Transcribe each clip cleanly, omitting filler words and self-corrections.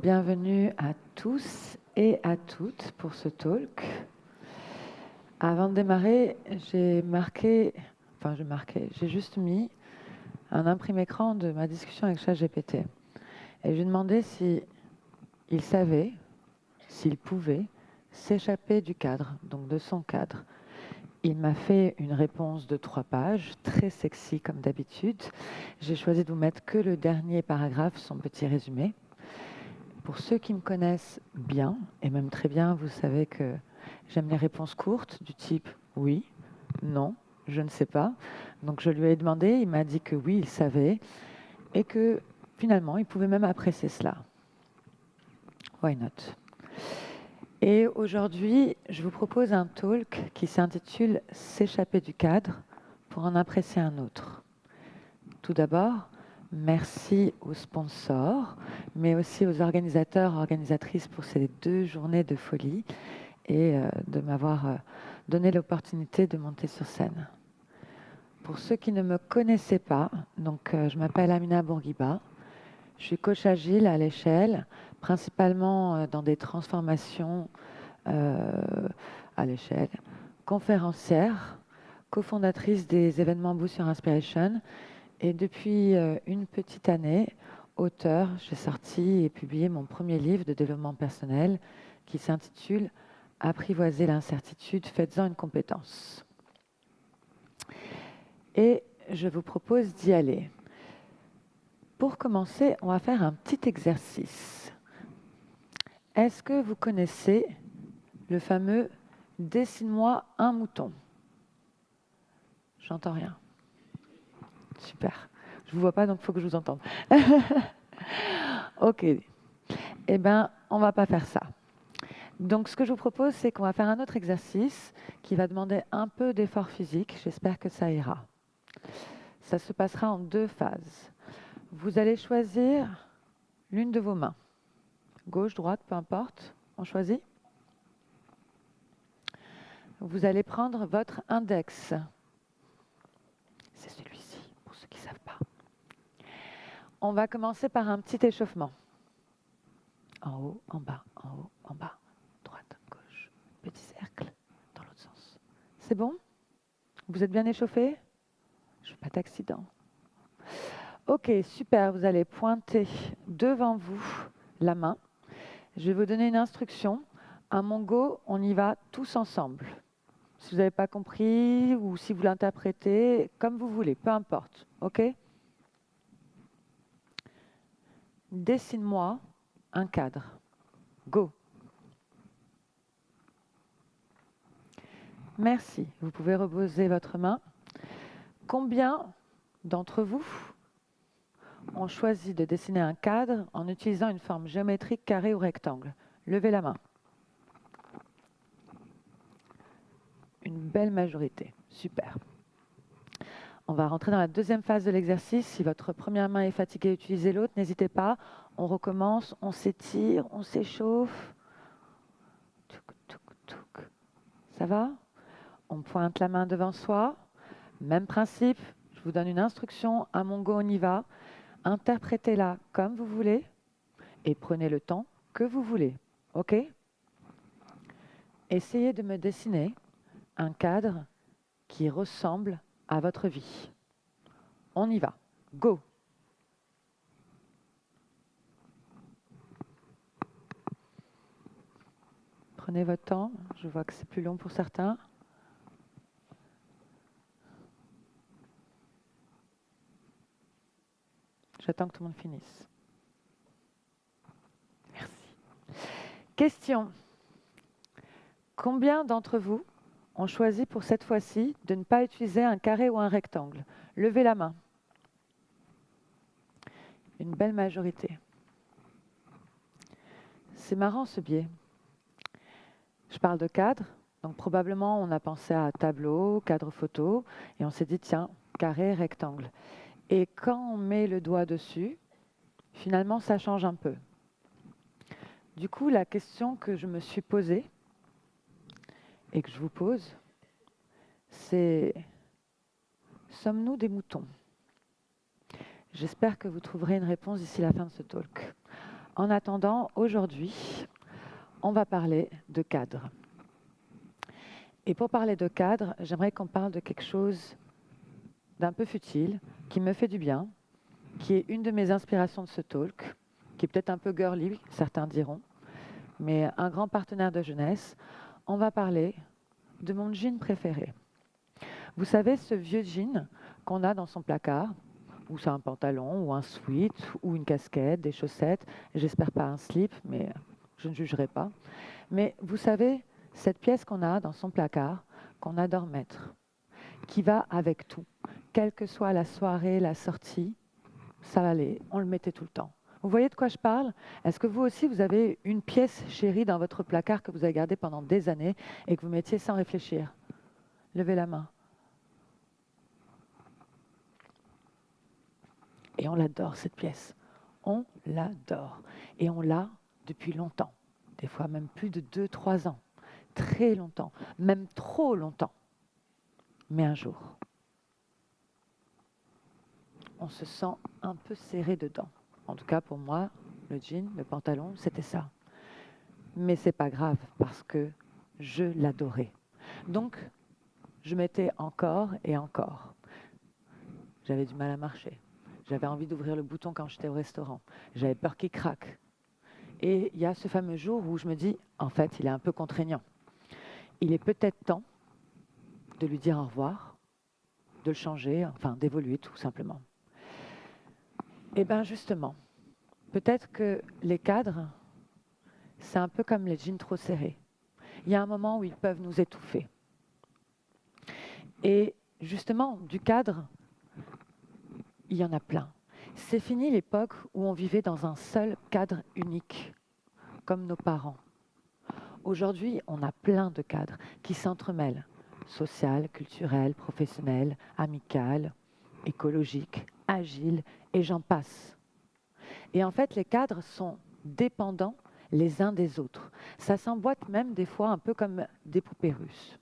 Bienvenue à tous et à toutes pour ce talk. Avant de démarrer, j'ai juste mis un imprimé-écran de ma discussion avec ChatGPT. Et je lui ai demandé s'il savait, s'il pouvait s'échapper du cadre, donc de son cadre. Il m'a fait une réponse de 3 pages, très sexy comme d'habitude. J'ai choisi de vous mettre que le dernier paragraphe, son petit résumé. Pour ceux qui me connaissent bien, et même très bien, vous savez que j'aime les réponses courtes du type « oui »,« non »,« je ne sais pas ». Donc je lui ai demandé, il m'a dit que oui, il savait, et que finalement, il pouvait même apprécier cela. Why not? Et aujourd'hui, je vous propose un talk qui s'intitule « S'échapper du cadre pour en apprécier un autre ». Tout d'abord, merci aux sponsors, mais aussi aux organisateurs, organisatrices pour ces 2 journées de folie et de m'avoir donné l'opportunité de monter sur scène. Pour ceux qui ne me connaissaient pas, donc, je m'appelle Amina Bourguiba, je suis coach agile à l'échelle, principalement dans des transformations à l'échelle, conférencière, cofondatrice des événements Boost Your Inspiration. Et depuis une petite année, auteur, j'ai sorti et publié mon premier livre de développement personnel qui s'intitule « Apprivoiser l'incertitude, faites-en une compétence ». Et je vous propose d'y aller. Pour commencer, on va faire un petit exercice. Est-ce que vous connaissez le fameux « Dessine-moi un mouton » ? J'entends rien. Super. Je ne vous vois pas, donc il faut que je vous entende. Ok. Eh bien, on ne va pas faire ça. Donc, ce que je vous propose, c'est qu'on va faire un autre exercice qui va demander un peu d'effort physique. J'espère que ça ira. Ça se passera en 2 phases. Vous allez choisir l'une de vos mains. Gauche, droite, peu importe. On choisit. Vous allez prendre votre index. C'est celui-ci, pour ceux qui ne savent pas. On va commencer par un petit échauffement. En haut, en bas, en haut, en bas. Droite, gauche, petit cercle, dans l'autre sens. C'est bon? Vous êtes bien échauffé? Je ne veux pas d'accident. Ok, super. Vous allez pointer devant vous la main. Je vais vous donner une instruction. À mon go, on y va tous ensemble. Si vous n'avez pas compris ou si vous l'interprétez, comme vous voulez, peu importe. Ok? Dessine-moi un cadre. Go! Merci. Vous pouvez reposer votre main. Combien d'entre vous ont choisi de dessiner un cadre en utilisant une forme géométrique carré ou rectangle? Levez la main. Une belle majorité. Super. On va rentrer dans la 2e phase de l'exercice. Si votre première main est fatiguée, utilisez l'autre. N'hésitez pas. On recommence, on s'étire, on s'échauffe. Ça va? On pointe la main devant soi. Même principe. Je vous donne une instruction. À mon go, on y va. Interprétez-la comme vous voulez et prenez le temps que vous voulez. OK? Essayez de me dessiner un cadre qui ressemble à votre vie. On y va. Go! Prenez votre temps. Je vois que c'est plus long pour certains. J'attends que tout le monde finisse. Merci. Question. Combien d'entre vous ont choisi pour cette fois-ci de ne pas utiliser un carré ou un rectangle? Levez la main. Une belle majorité. C'est marrant ce biais. Je parle de cadre, donc probablement on a pensé à tableau, cadre photo, et on s'est dit tiens, carré, rectangle. Et quand on met le doigt dessus, finalement ça change un peu. Du coup, la question que je me suis posée, et que je vous pose, c'est sommes-nous des moutons? J'espère que vous trouverez une réponse d'ici la fin de ce talk. En attendant, aujourd'hui, on va parler de cadre. Et pour parler de cadre, j'aimerais qu'on parle de quelque chose d'un peu futile, qui me fait du bien, qui est une de mes inspirations de ce talk, qui est peut-être un peu girly, certains diront, mais un grand partenaire de jeunesse. On va parler de mon jean préféré. Vous savez, ce vieux jean qu'on a dans son placard, ou c'est un pantalon, ou un sweat, ou une casquette, des chaussettes, j'espère pas un slip, mais je ne jugerai pas. Mais vous savez, cette pièce qu'on a dans son placard, qu'on adore mettre, qui va avec tout, quelle que soit la soirée, la sortie, ça va aller, on le mettait tout le temps. Vous voyez de quoi je parle? Est-ce que vous aussi, vous avez une pièce chérie dans votre placard que vous avez gardée pendant des années et que vous mettiez sans réfléchir? Levez la main. Et on l'adore, cette pièce. On l'adore. Et on l'a depuis longtemps. Des fois même plus de 2-3 ans. Très longtemps. Même trop longtemps. Mais un jour, on se sent un peu serré dedans. En tout cas, pour moi, le jean, le pantalon, c'était ça. Mais c'est pas grave, parce que je l'adorais. Donc, je mettais encore et encore. J'avais du mal à marcher. J'avais envie d'ouvrir le bouton quand j'étais au restaurant. J'avais peur qu'il craque. Et il y a ce fameux jour où je me dis, en fait, il est un peu contraignant. Il est peut-être temps de lui dire au revoir, de le changer, enfin d'évoluer tout simplement. Et bien justement, peut-être que les cadres, c'est un peu comme les jeans trop serrés. Il y a un moment où ils peuvent nous étouffer. Et justement, du cadre, il y en a plein. C'est fini l'époque où on vivait dans un seul cadre unique, comme nos parents. Aujourd'hui, on a plein de cadres qui s'entremêlent. Social, culturel, professionnel, amical, écologique, agile, et j'en passe. Et en fait, les cadres sont dépendants les uns des autres. Ça s'emboîte même des fois un peu comme des poupées russes.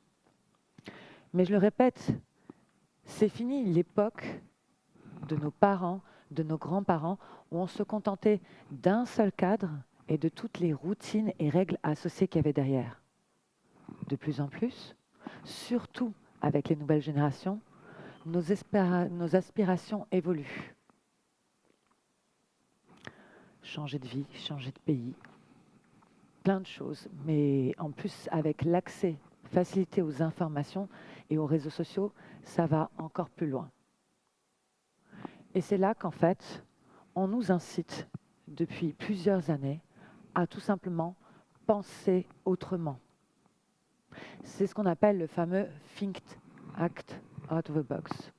Mais je le répète, c'est fini l'époque de nos parents, de nos grands-parents, où on se contentait d'un seul cadre et de toutes les routines et règles associées qu'il y avait derrière. De plus en plus, surtout avec les nouvelles générations, nos aspirations évoluent. Changer de vie, changer de pays, plein de choses. Mais en plus, avec l'accès facilité aux informations et aux réseaux sociaux, ça va encore plus loin. Et c'est là qu'en fait, on nous incite depuis plusieurs années à tout simplement penser autrement. C'est ce qu'on appelle le fameux Think Act Out of the Box.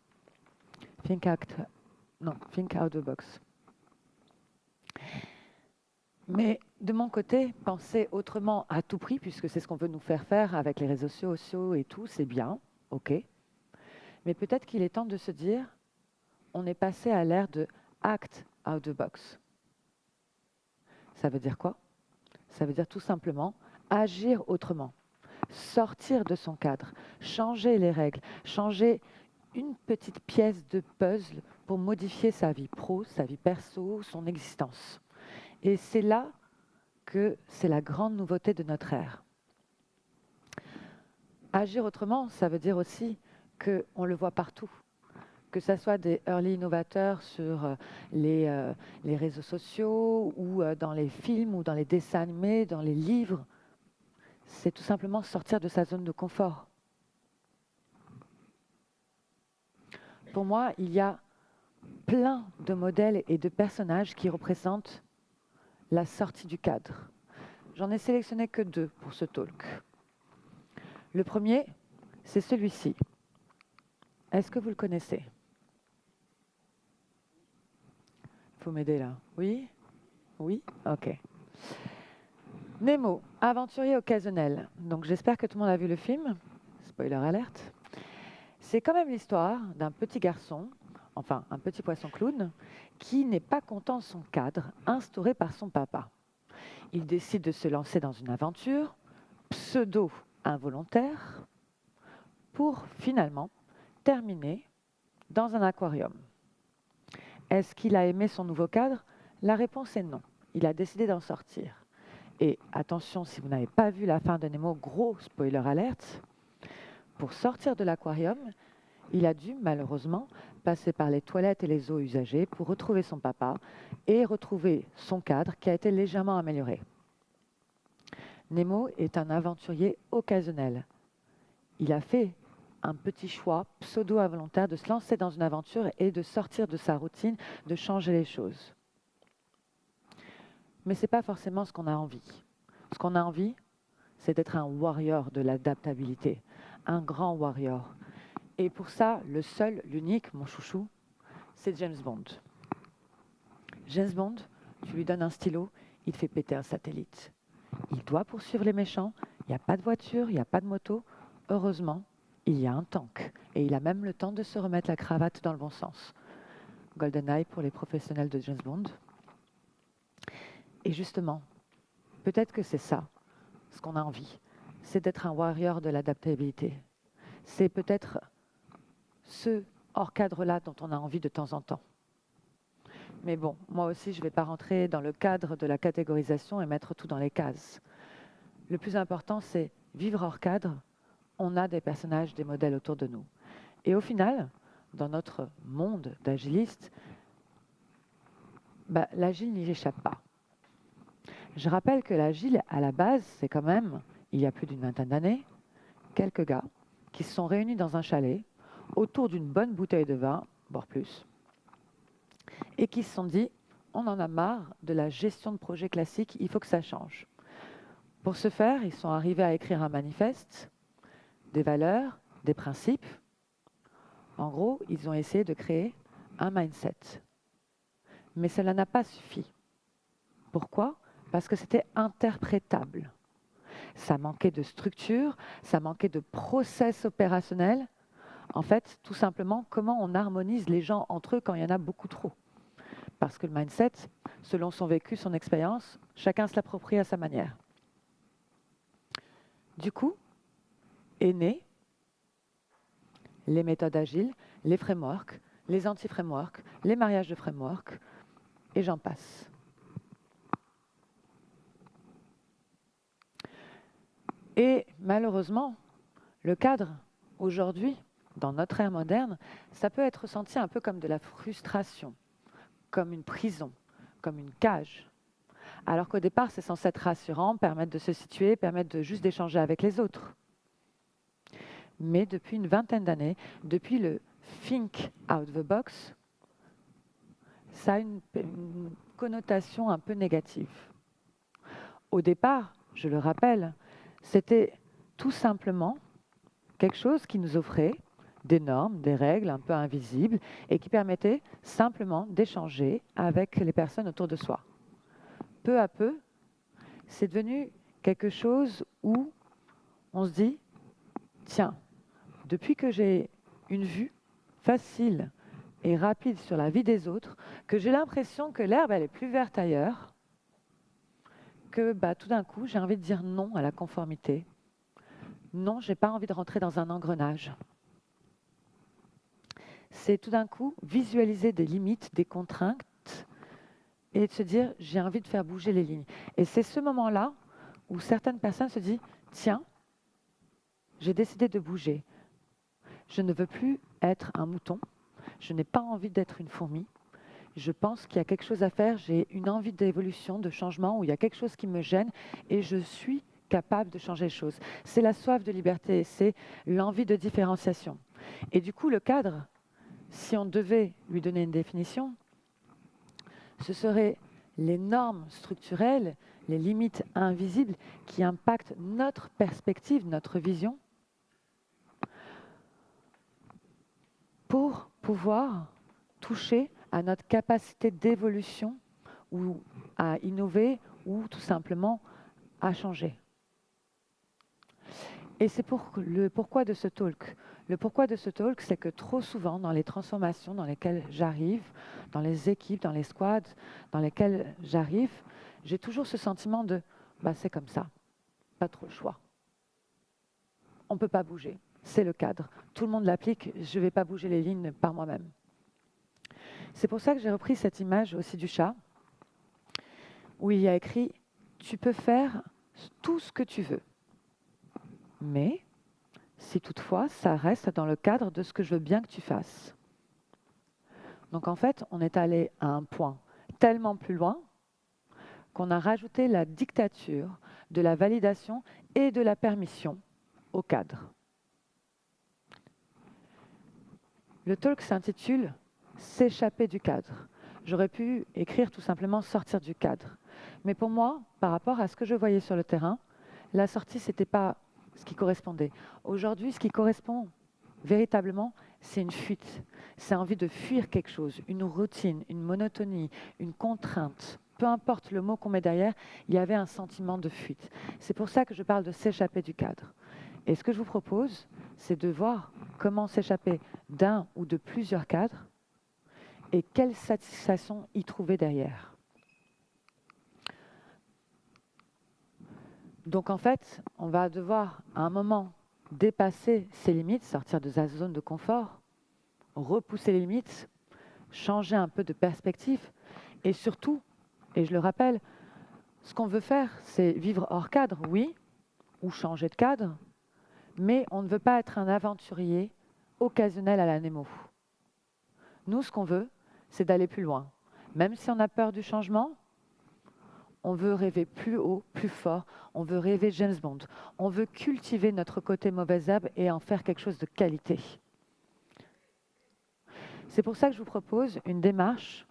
Think out of the box. Mais de mon côté, penser autrement à tout prix, puisque c'est ce qu'on veut nous faire faire avec les réseaux sociaux et tout, c'est bien, ok. Mais peut-être qu'il est temps de se dire, on est passé à l'ère de Act Out of the Box. Ça veut dire quoi? Ça veut dire tout simplement agir autrement, sortir de son cadre, changer les règles, changer une petite pièce de puzzle pour modifier sa vie pro, sa vie perso, son existence. Et c'est là que c'est la grande nouveauté de notre ère. Agir autrement, ça veut dire aussi qu'on le voit partout. Que ce soit des early innovateurs sur les réseaux sociaux ou dans les films ou dans les dessins animés, dans les livres, c'est tout simplement sortir de sa zone de confort. Pour moi, il y a plein de modèles et de personnages qui représentent la sortie du cadre. J'en ai sélectionné que 2 pour ce talk. Le premier, c'est celui-ci. Est-ce que vous le connaissez? Il faut m'aider là. Oui? Oui? Ok. Nemo, aventurier occasionnel. Donc j'espère que tout le monde a vu le film. Spoiler alerte. C'est quand même l'histoire d'un petit garçon, enfin un petit poisson clown, qui n'est pas content de son cadre instauré par son papa. Il décide de se lancer dans une aventure pseudo-involontaire pour finalement terminer dans un aquarium. Est-ce qu'il a aimé son nouveau cadre? La réponse est non. il a décidé d'en sortir. Et attention, si vous n'avez pas vu la fin de Nemo, gros spoiler alerte, pour sortir de l'aquarium, il a dû malheureusement passer par les toilettes et les eaux usagées pour retrouver son papa et retrouver son cadre qui a été légèrement amélioré. Nemo est un aventurier occasionnel. Il a fait un petit choix pseudo-involontaire de se lancer dans une aventure et de sortir de sa routine, de changer les choses. Mais ce n'est pas forcément ce qu'on a envie. Ce qu'on a envie, c'est d'être un warrior de l'adaptabilité, un grand warrior. Et pour ça, le seul, l'unique, mon chouchou, c'est James Bond. James Bond, tu lui donnes un stylo, il te fait péter un satellite. Il doit poursuivre les méchants, il n'y a pas de voiture, il n'y a pas de moto. Heureusement, il y a un tank. Et il a même le temps de se remettre la cravate dans le bon sens. GoldenEye pour les professionnels de James Bond. Et justement, peut-être que c'est ça, ce qu'on a envie. C'est d'être un warrior de l'adaptabilité. C'est peut-être ce hors cadre-là dont on a envie de temps en temps. Mais bon, moi aussi, je ne vais pas rentrer dans le cadre de la catégorisation et mettre tout dans les cases. Le plus important, c'est vivre hors cadre. On a des personnages, des modèles autour de nous. Et au final, dans notre monde d'agilistes, l'agile n'y échappe pas. Je rappelle que l'agile, à la base, c'est quand même, il y a plus d'une vingtaine d'années, quelques gars qui se sont réunis dans un chalet autour d'une bonne bouteille de vin, voire plus, et qui se sont dit, on en a marre de la gestion de projet classique, il faut que ça change. Pour ce faire, ils sont arrivés à écrire un manifeste, des valeurs, des principes. En gros, ils ont essayé de créer un mindset. Mais cela n'a pas suffi. Pourquoi ? Parce que c'était interprétable. Ça manquait de structure, ça manquait de process opérationnel. En fait, tout simplement, comment on harmonise les gens entre eux quand il y en a beaucoup trop. Parce que le mindset, selon son vécu, son expérience, chacun se l'approprie à sa manière. Du coup, est né les méthodes agiles, les frameworks, les anti-frameworks, les mariages de frameworks, et j'en passe. Et malheureusement, le cadre, aujourd'hui, dans notre ère moderne, ça peut être ressenti un peu comme de la frustration, comme une prison, comme une cage. Alors qu'au départ, c'est censé être rassurant, permettre de se situer, permettre de juste d'échanger avec les autres. Mais depuis une vingtaine d'années, depuis le think out the box, ça a une connotation un peu négative. Au départ, je le rappelle, c'était tout simplement quelque chose qui nous offrait des normes, des règles un peu invisibles et qui permettait simplement d'échanger avec les personnes autour de soi. Peu à peu, c'est devenu quelque chose où on se dit, tiens, depuis que j'ai une vue facile et rapide sur la vie des autres, que j'ai l'impression que l'herbe elle est plus verte ailleurs, que tout d'un coup j'ai envie de dire non à la conformité. Non, je n'ai pas envie de rentrer dans un engrenage. C'est tout d'un coup visualiser des limites, des contraintes et de se dire j'ai envie de faire bouger les lignes. Et c'est ce moment-là où certaines personnes se disent tiens, j'ai décidé de bouger. Je ne veux plus être un mouton, je n'ai pas envie d'être une fourmi. Je pense qu'il y a quelque chose à faire, j'ai une envie d'évolution, de changement, où il y a quelque chose qui me gêne et je suis capable de changer les choses. C'est la soif de liberté, c'est l'envie de différenciation. Et du coup, le cadre, si on devait lui donner une définition, ce serait les normes structurelles, les limites invisibles qui impactent notre perspective, notre vision, pour pouvoir toucher à notre capacité d'évolution ou à innover ou tout simplement à changer. Et c'est le pourquoi de ce talk. Le pourquoi de ce talk, c'est que trop souvent, dans les transformations dans lesquelles j'arrive, dans les équipes, dans les squads dans lesquelles j'arrive, j'ai toujours ce sentiment de c'est comme ça, pas trop le choix. On ne peut pas bouger, c'est le cadre. Tout le monde l'applique, je ne vais pas bouger les lignes par moi-même. C'est pour ça que j'ai repris cette image aussi du chat, où il y a écrit « Tu peux faire tout ce que tu veux, mais si toutefois ça reste dans le cadre de ce que je veux bien que tu fasses. » Donc en fait, on est allé à un point tellement plus loin qu'on a rajouté la dictature de la validation et de la permission au cadre. Le talk s'intitule « S'échapper du cadre ». J'aurais pu écrire tout simplement « sortir du cadre ». Mais pour moi, par rapport à ce que je voyais sur le terrain, la sortie, ce n'était pas ce qui correspondait. Aujourd'hui, ce qui correspond véritablement, c'est une fuite. C'est envie de fuir quelque chose, une routine, une monotonie, une contrainte. Peu importe le mot qu'on met derrière, il y avait un sentiment de fuite. C'est pour ça que je parle de s'échapper du cadre. Et ce que je vous propose, c'est de voir comment s'échapper d'un ou de plusieurs cadres et quelle satisfaction y trouver derrière. Donc en fait, on va devoir à un moment dépasser ses limites, sortir de sa zone de confort, repousser les limites, changer un peu de perspective et surtout, et je le rappelle, ce qu'on veut faire, c'est vivre hors cadre, oui, ou changer de cadre, mais on ne veut pas être un aventurier occasionnel à la Nemo. Nous, ce qu'on veut, c'est d'aller plus loin. Même si on a peur du changement, on veut rêver plus haut, plus fort, on veut rêver James Bond. On veut cultiver notre côté mauvaise herbe et en faire quelque chose de qualité. C'est pour ça que je vous propose une démarche,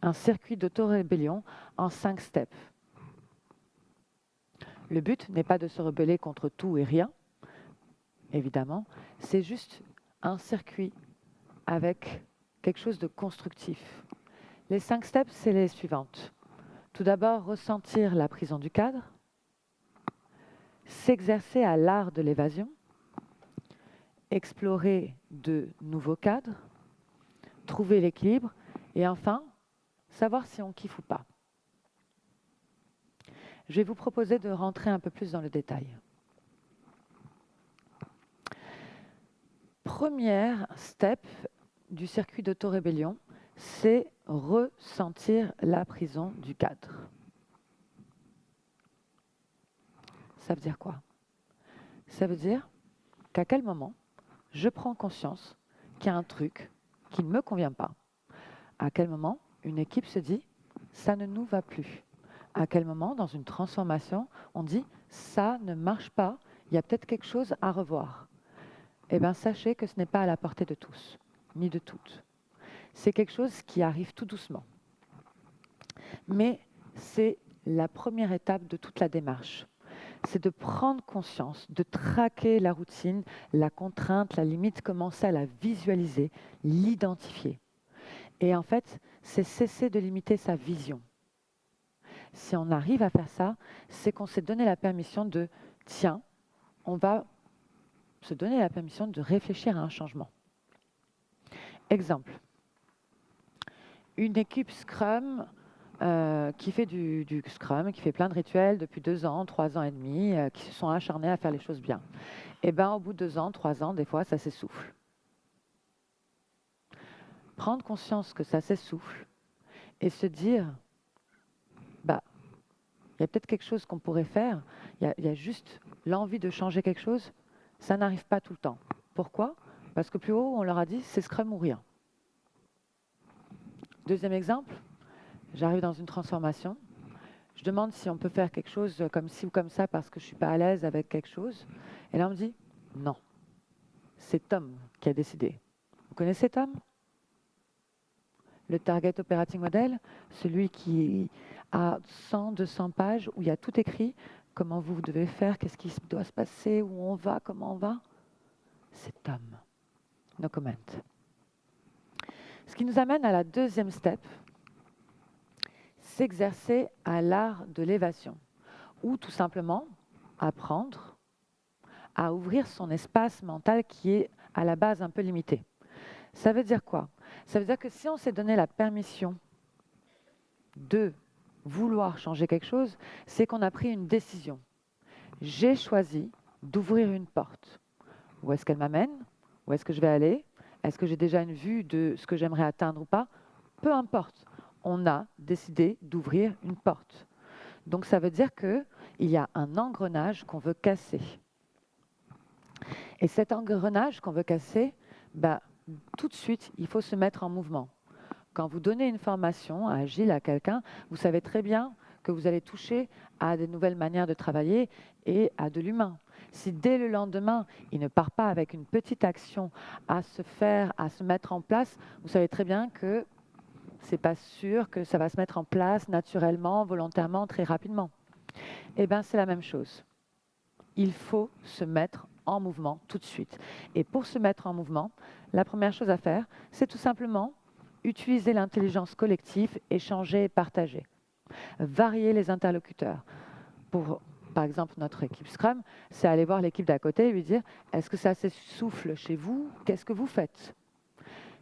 un circuit d'auto-rébellion en 5 steps. Le but n'est pas de se rebeller contre tout et rien, évidemment, c'est juste un circuit avec quelque chose de constructif. Les 5 steps, c'est les suivantes. Tout d'abord, ressentir la prison du cadre, s'exercer à l'art de l'évasion, explorer de nouveaux cadres, trouver l'équilibre et enfin, savoir si on kiffe ou pas. Je vais vous proposer de rentrer un peu plus dans le détail. Première step du circuit d'auto-rébellion, c'est ressentir la prison du cadre. Ça veut dire quoi? Ça veut dire qu'à quel moment je prends conscience qu'il y a un truc qui ne me convient pas. À quel moment une équipe se dit « ça ne nous va plus ». À quel moment, dans une transformation, on dit « ça ne marche pas, il y a peut-être quelque chose à revoir ». Eh bien, sachez que ce n'est pas à la portée de tous, ni de toutes. C'est quelque chose qui arrive tout doucement. Mais c'est la première étape de toute la démarche. C'est de prendre conscience, de traquer la routine, la contrainte, la limite, commencer à la visualiser, l'identifier. Et en fait, c'est cesser de limiter sa vision. Si on arrive à faire ça, c'est qu'on s'est donné la permission de « tiens, on va se donner la permission de réfléchir à un changement ». Exemple, une équipe Scrum qui fait du Scrum, qui fait plein de rituels depuis 2 ans, 3 ans et demi, qui se sont acharnés à faire les choses bien. Et bien, au bout de 2 ans, 3 ans, des fois, ça s'essouffle. Prendre conscience que ça s'essouffle et se dire, bah, il y a peut-être quelque chose qu'on pourrait faire, il y a juste l'envie de changer quelque chose, ça n'arrive pas tout le temps. Pourquoi? Parce que plus haut, on leur a dit, c'est Scrum ou rien. Deuxième exemple, j'arrive dans une transformation, je demande si on peut faire quelque chose comme ci ou comme ça parce que je ne suis pas à l'aise avec quelque chose. Et là, on me dit, non, c'est Tom qui a décidé. Vous connaissez Tom? Le Target Operating Model, celui qui a 100, 200 pages où il y a tout écrit, comment vous devez faire, qu'est-ce qui doit se passer, où on va, comment on va. C'est Tom. No comment. Ce qui nous amène à la deuxième step, s'exercer à l'art de l'évasion, ou tout simplement apprendre à ouvrir son espace mental qui est à la base un peu limité. Ça veut dire quoi? Ça veut dire que si on s'est donné la permission de vouloir changer quelque chose, c'est qu'on a pris une décision. J'ai choisi d'ouvrir une porte. Où est-ce qu'elle m'amène? Où est-ce que je vais aller? Est-ce que j'ai déjà une vue de ce que j'aimerais atteindre ou pas? Peu importe. On a décidé d'ouvrir une porte. Donc ça veut dire qu'il y a un engrenage qu'on veut casser. Et cet engrenage qu'on veut casser, tout de suite, il faut se mettre en mouvement. Quand vous donnez une formation agile à quelqu'un, vous savez très bien que vous allez toucher à des nouvelles manières de travailler et à de l'humain. Si dès le lendemain, il ne part pas avec une petite action à se mettre en place, vous savez très bien que ce n'est pas sûr que ça va se mettre en place naturellement, volontairement, très rapidement. Eh bien, c'est la même chose. Il faut se mettre en mouvement tout de suite. Et pour se mettre en mouvement, la première chose à faire, c'est tout simplement utiliser l'intelligence collective, échanger et partager. Varier les interlocuteurs. Pour, par exemple, notre équipe Scrum, c'est aller voir l'équipe d'à côté et lui dire « Est-ce que ça s'essouffle chez vous? Qu'est-ce que vous faites ?»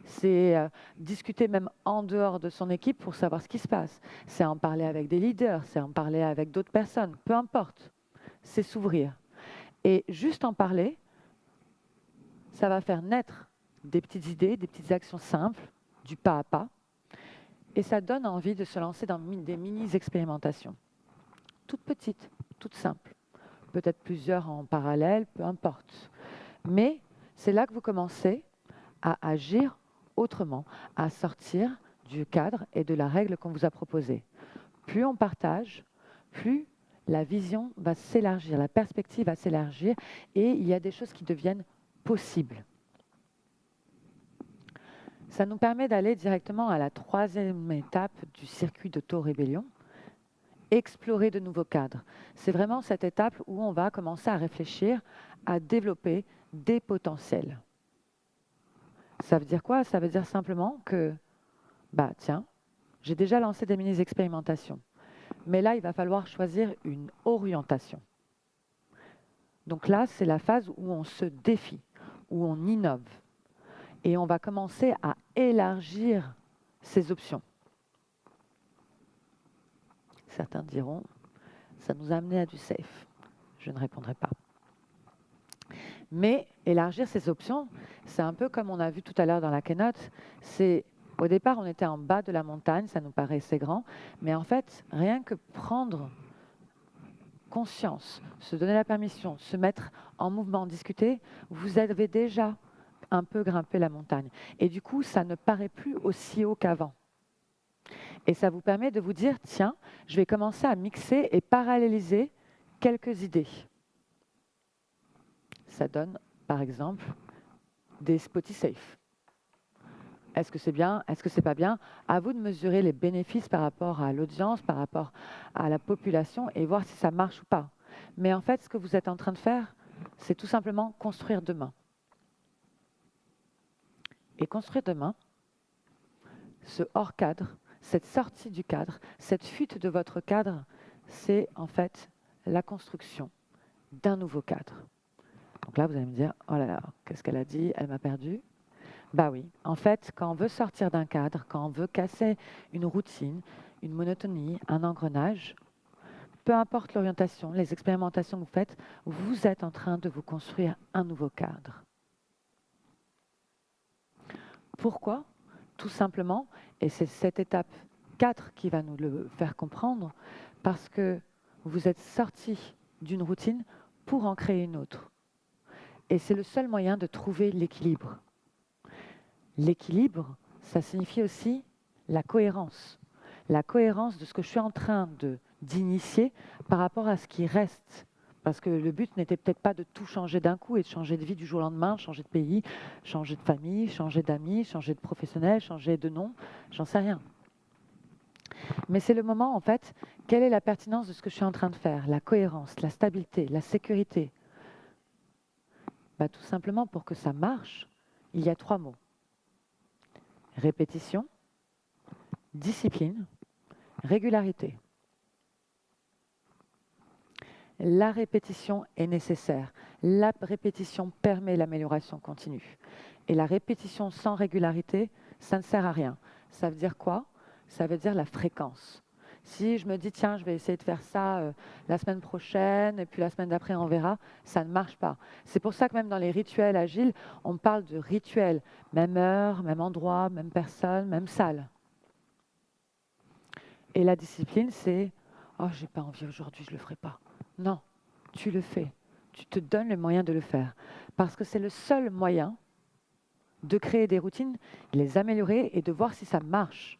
C'est discuter même en dehors de son équipe pour savoir ce qui se passe. C'est en parler avec des leaders, c'est en parler avec d'autres personnes, peu importe. C'est s'ouvrir. Et juste en parler, ça va faire naître des petites idées, des petites actions simples, du pas à pas, et ça donne envie de se lancer dans des mini-expérimentations. Toutes petites, toutes simples. Peut-être plusieurs en parallèle, peu importe. Mais c'est là que vous commencez à agir autrement, à sortir du cadre et de la règle qu'on vous a proposée. Plus on partage, plus la vision va s'élargir, la perspective va s'élargir et il y a des choses qui deviennent possibles. Ça nous permet d'aller directement à la troisième étape du circuit d'auto-rébellion, explorer de nouveaux cadres. C'est vraiment cette étape où on va commencer à réfléchir, à développer des potentiels. Ça veut dire quoi? Ça veut dire simplement que, tiens, j'ai déjà lancé des mini-expérimentations, mais là, il va falloir choisir une orientation. Donc là, c'est la phase où on se défie, où on innove. Et on va commencer à élargir ces options. Certains diront, ça nous a amené à du safe. Je ne répondrai pas. Mais élargir ces options, c'est un peu comme on a vu tout à l'heure dans la keynote. Au départ, on était en bas de la montagne, ça nous paraissait grand. Mais en fait, rien que prendre conscience, se donner la permission, se mettre en mouvement, discuter, vous avez déjà un peu grimpé la montagne. Et du coup, ça ne paraît plus aussi haut qu'avant. Et ça vous permet de vous dire, tiens, je vais commencer à mixer et paralléliser quelques idées. Ça donne, par exemple, des SpotiSafe. Est-ce que c'est bien? Est-ce que c'est pas bien? À vous de mesurer les bénéfices par rapport à l'audience, par rapport à la population et voir si ça marche ou pas. Mais en fait, ce que vous êtes en train de faire, c'est tout simplement construire demain. Et construire demain, ce hors cadre, cette sortie du cadre, cette fuite de votre cadre, c'est en fait la construction d'un nouveau cadre. Donc là, vous allez me dire, oh là là, qu'est-ce qu'elle a dit? Elle m'a perdu. Bah oui, en fait, quand on veut sortir d'un cadre, quand on veut casser une routine, une monotonie, un engrenage, peu importe l'orientation, les expérimentations que vous faites, vous êtes en train de vous construire un nouveau cadre. Pourquoi? Tout simplement, et c'est cette étape 4 qui va nous le faire comprendre, parce que vous êtes sorti d'une routine pour en créer une autre. Et c'est le seul moyen de trouver l'équilibre. L'équilibre, ça signifie aussi la cohérence. La cohérence de ce que je suis en train d'initier par rapport à ce qui reste. Parce que le but n'était peut-être pas de tout changer d'un coup et de changer de vie du jour au lendemain, changer de pays, changer de famille, changer d'amis, changer de professionnel, changer de nom, j'en sais rien. Mais c'est le moment, en fait, quelle est la pertinence de ce que je suis en train de faire? La cohérence, la stabilité, la sécurité. Tout simplement, pour que ça marche, il y a 3 mots. Répétition, discipline, régularité. La répétition est nécessaire. La répétition permet l'amélioration continue. Et la répétition sans régularité, ça ne sert à rien. Ça veut dire quoi? Ça veut dire la fréquence. Si je me dis, tiens, je vais essayer de faire ça la semaine prochaine, et puis la semaine d'après, on verra, ça ne marche pas. C'est pour ça que même dans les rituels agiles, on parle de rituels. Même heure, même endroit, même personne, même salle. Et la discipline, c'est « Oh, j'ai pas envie aujourd'hui, je le ferai pas ». Non, tu le fais. Tu te donnes le moyen de le faire. Parce que c'est le seul moyen de créer des routines, les améliorer et de voir si ça marche.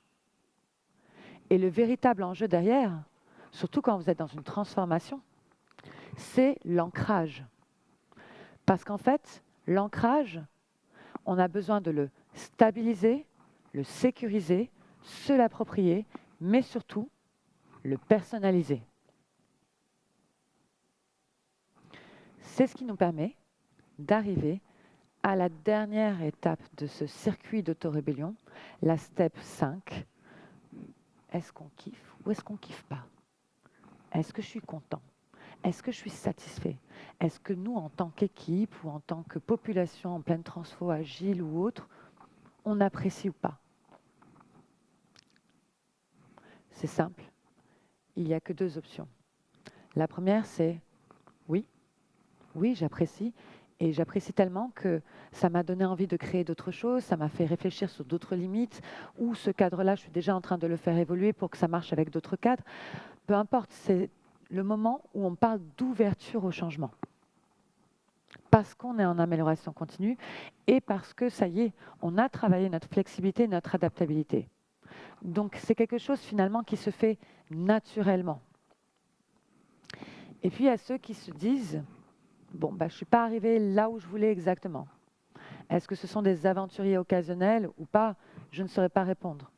Et le véritable enjeu derrière, surtout quand vous êtes dans une transformation, c'est l'ancrage. Parce qu'en fait, l'ancrage, on a besoin de le stabiliser, le sécuriser, se l'approprier, mais surtout le personnaliser. C'est ce qui nous permet d'arriver à la dernière étape de ce circuit d'autorébellion, la step 5. Est-ce qu'on kiffe ou est-ce qu'on ne kiffe pas? Est-ce que je suis content? Est-ce que je suis satisfait? Est-ce que nous, en tant qu'équipe ou en tant que population en pleine transfo agile ou autre, on apprécie ou pas? C'est simple. Il n'y a que 2 options. La première, c'est oui, j'apprécie. Et j'apprécie tellement que ça m'a donné envie de créer d'autres choses, ça m'a fait réfléchir sur d'autres limites, ou ce cadre-là, je suis déjà en train de le faire évoluer pour que ça marche avec d'autres cadres. Peu importe, c'est le moment où on parle d'ouverture au changement. Parce qu'on est en amélioration continue et parce que, ça y est, on a travaillé notre flexibilité, notre adaptabilité. Donc, c'est quelque chose finalement qui se fait naturellement. Et puis, il y a ceux qui se disent « Bon, je ne suis pas arrivé là où je voulais exactement. Est-ce que ce sont des aventuriers occasionnels ou pas? Je ne saurais pas répondre.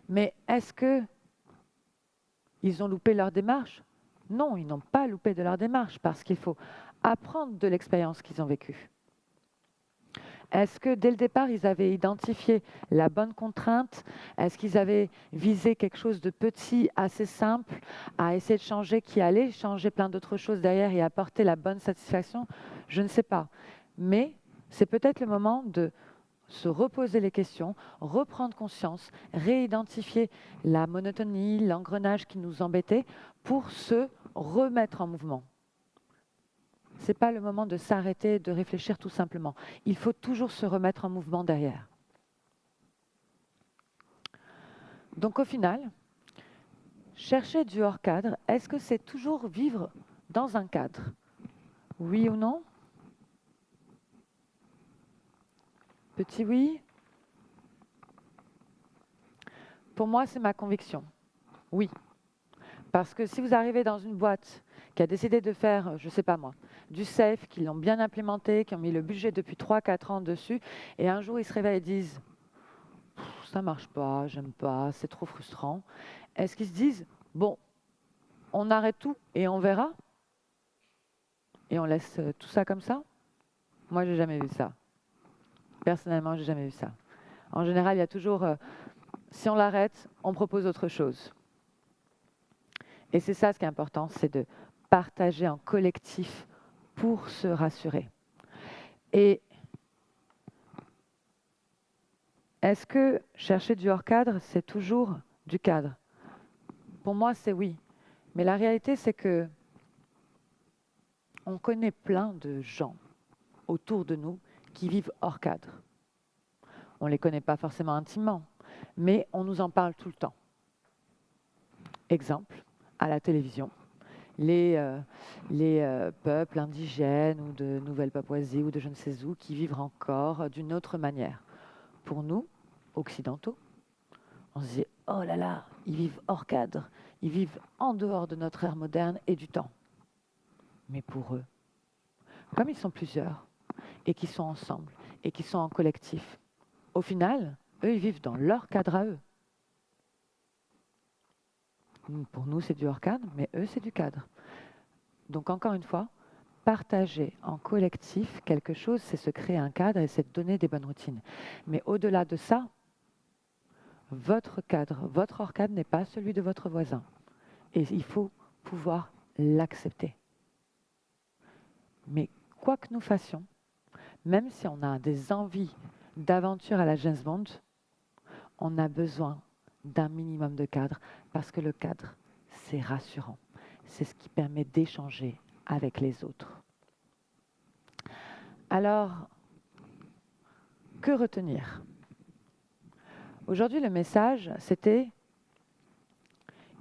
Mais est-ce qu'ils ont loupé leur démarche? Non, ils n'ont pas loupé de leur démarche parce qu'il faut apprendre de l'expérience qu'ils ont vécue. Est-ce que dès le départ, ils avaient identifié la bonne contrainte? Est-ce qu'ils avaient visé quelque chose de petit, assez simple, à essayer de changer, qui allait changer plein d'autres choses derrière et apporter la bonne satisfaction? Je ne sais pas. Mais c'est peut-être le moment de se reposer les questions, reprendre conscience, réidentifier la monotonie, l'engrenage qui nous embêtait pour se remettre en mouvement. Ce n'est pas le moment de s'arrêter, de réfléchir tout simplement. Il faut toujours se remettre en mouvement derrière. Donc au final, chercher du hors cadre, est-ce que c'est toujours vivre dans un cadre? Oui ou non? Petit oui? Pour moi, c'est ma conviction. Oui. Parce que si vous arrivez dans une boîte qui a décidé de faire, je ne sais pas moi, du safe, qui l'ont bien implémenté, qui ont mis le budget depuis 3-4 ans dessus, et un jour ils se réveillent et disent « ça ne marche pas, j'aime pas, c'est trop frustrant », est-ce qu'ils se disent « bon, on arrête tout et on verra » et on laisse tout ça comme ça? Moi, j'ai jamais vu ça. Personnellement, j'ai jamais vu ça. En général, il y a toujours, si on l'arrête, on propose autre chose. Et c'est ça ce qui est important, c'est de partager en collectif pour se rassurer. Et est-ce que chercher du hors cadre, c'est toujours du cadre? Pour moi, c'est oui. Mais la réalité, c'est que on connaît plein de gens autour de nous qui vivent hors cadre. On ne les connaît pas forcément intimement, mais on nous en parle tout le temps. Exemple, à la télévision, les peuples indigènes ou de Nouvelle-Papouasie ou de je ne sais où qui vivent encore d'une autre manière. Pour nous, occidentaux, on se dit « oh là là, ils vivent hors cadre, ils vivent en dehors de notre ère moderne et du temps ». Mais pour eux, comme ils sont plusieurs et qu'ils sont ensemble et qu'ils sont en collectif, au final, eux, ils vivent dans leur cadre à eux. Pour nous, c'est du hors cadre, mais eux, c'est du cadre. Donc, encore une fois, partager en collectif quelque chose, c'est se créer un cadre et c'est donner des bonnes routines. Mais au-delà de ça, votre cadre, votre hors cadre n'est pas celui de votre voisin. Et il faut pouvoir l'accepter. Mais quoi que nous fassions, même si on a des envies d'aventure à la James Bond, on a besoin d'un minimum de cadre, parce que le cadre, c'est rassurant. C'est ce qui permet d'échanger avec les autres. Alors, que retenir? Aujourd'hui, le message, c'était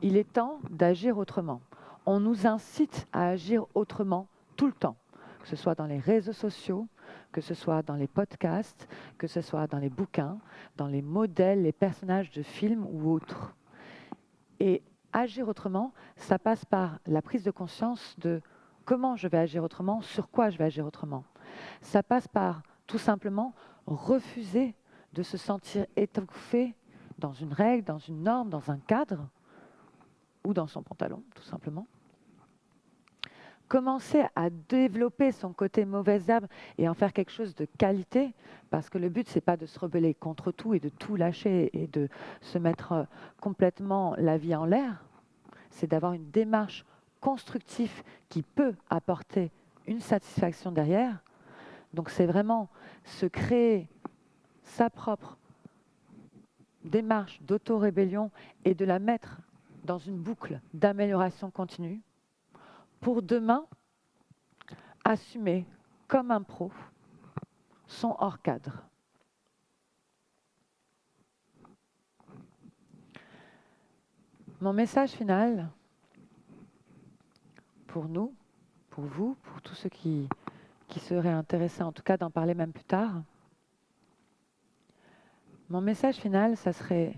Il est temps d'agir autrement. On nous incite à agir autrement tout le temps, que ce soit dans les réseaux sociaux, que ce soit dans les podcasts, que ce soit dans les bouquins, dans les modèles, les personnages de films ou autres. Et agir autrement, ça passe par la prise de conscience de comment je vais agir autrement, sur quoi je vais agir autrement. Ça passe par tout simplement refuser de se sentir étouffé dans une règle, dans une norme, dans un cadre, ou dans son pantalon, tout simplement. Commencer à développer son côté mauvaise herbe et en faire quelque chose de qualité, parce que le but, c'est pas de se rebeller contre tout et de tout lâcher et de se mettre complètement la vie en l'air, c'est d'avoir une démarche constructive qui peut apporter une satisfaction derrière. Donc c'est vraiment se créer sa propre démarche d'auto-rébellion et de la mettre dans une boucle d'amélioration continue pour demain assumer comme un pro son hors cadre. Mon message final pour nous, pour vous, pour tous ceux qui seraient intéressés en tout cas d'en parler même plus tard, mon message final, ça serait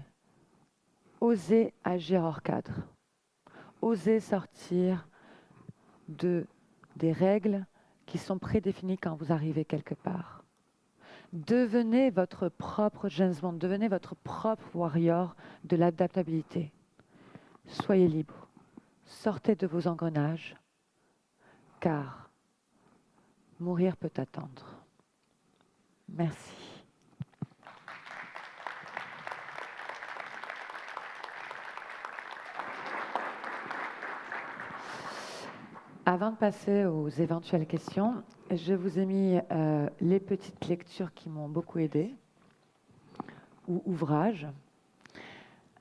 oser agir hors cadre, oser sortir des règles qui sont prédéfinies quand vous arrivez quelque part. Devenez votre propre James Bond, devenez votre propre warrior de l'adaptabilité. Soyez libre, sortez de vos engrenages, car mourir peut attendre. Merci. Avant de passer aux éventuelles questions, je vous ai mis les petites lectures qui m'ont beaucoup aidé, ou ouvrages.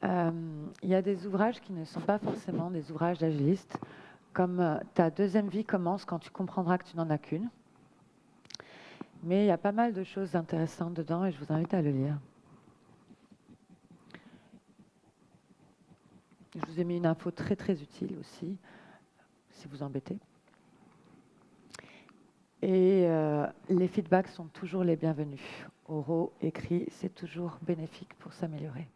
Il y a des ouvrages qui ne sont pas forcément des ouvrages d'agilistes, comme Ta deuxième vie commence quand tu comprendras que tu n'en as qu'une. Mais il y a pas mal de choses intéressantes dedans et je vous invite à le lire. Je vous ai mis une info très très utile aussi, si vous embêtez. Et les feedbacks sont toujours les bienvenus. Oraux, écrits, c'est toujours bénéfique pour s'améliorer.